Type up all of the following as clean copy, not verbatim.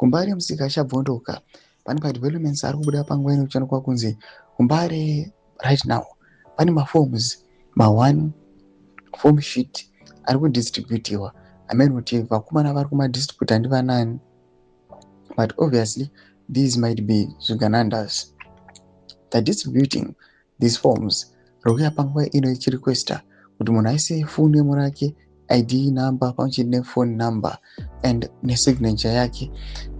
Kumbare musika achabvondoka. Pane developments ari kubuda panguva ino kuchanokwa kunzi Kumbare right now. Pane maforms, ma1 form sheet ari kudistributiwa. Amene kuti vakomana vari kumadistributa ndi vanani. But obviously these might be zviganandas. The distributing these forms rokuya panguva ino ichirequesta kuti munhu aise full name rake, ID number pamwe ne phone number and nesignature yake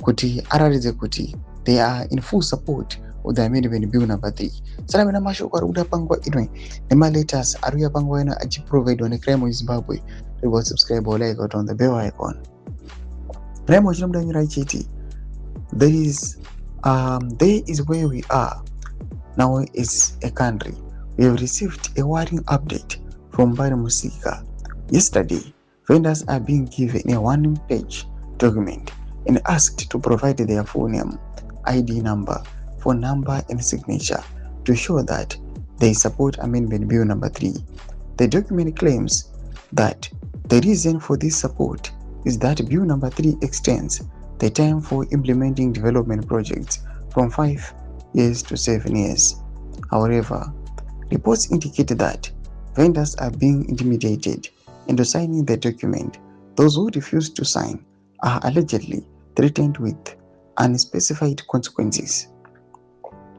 kuti araridze kuti they are in full support of the amendment bill number 3. Saka mena mashoko ari kuda panguva ino nema-letters ari kuya panguva ino achiprovidwa neCrime in Zimbabwe. Remember subscribe or like on the bell icon. Crime chinobuda nyira chiti there is where we are now as a country. We have received a worrying update from Mbare Musika. Yesterday, vendors are being given a one-page document and asked to provide their full name, ID number, phone number and signature to show that they support Amendment Bill number 3. The document claims that the reason for this support is that Bill number 3 extends the time for implementing development projects from 5 years to 7 years. However, reports indicate that vendors are being intimidated into signing the document. Those who refuse to sign are allegedly threatened with unspecified consequences.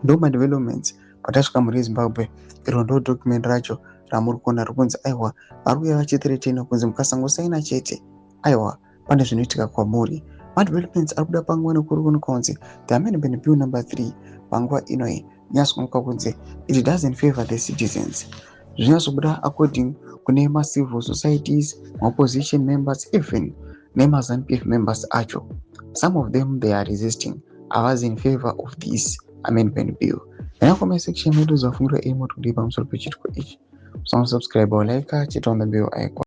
Ndoma developments patasvika muri Zimbabwe, iro ndo document racho ramuri kuona rikunzi aiwa vari kuuya vachithreatena kunzi mukasangosaina chete aiwa pane zvinoitika kwamuri. Developments ari kuda panguva nekuri kuno kunzi the amendment bill number 3 panguva inoi nyatsomuka kunzi it doesn't favor the citizens. Zvinyazobuda according kune ma-civil societies, opposition members, even nema-ZANU-PF members acho. Some of them they are resisting, others in favor of this amendment bill. Naya comment section medu zafungira imo tudi pamusoro pechitiko ichi. Subscribe or like chita on the bell icon.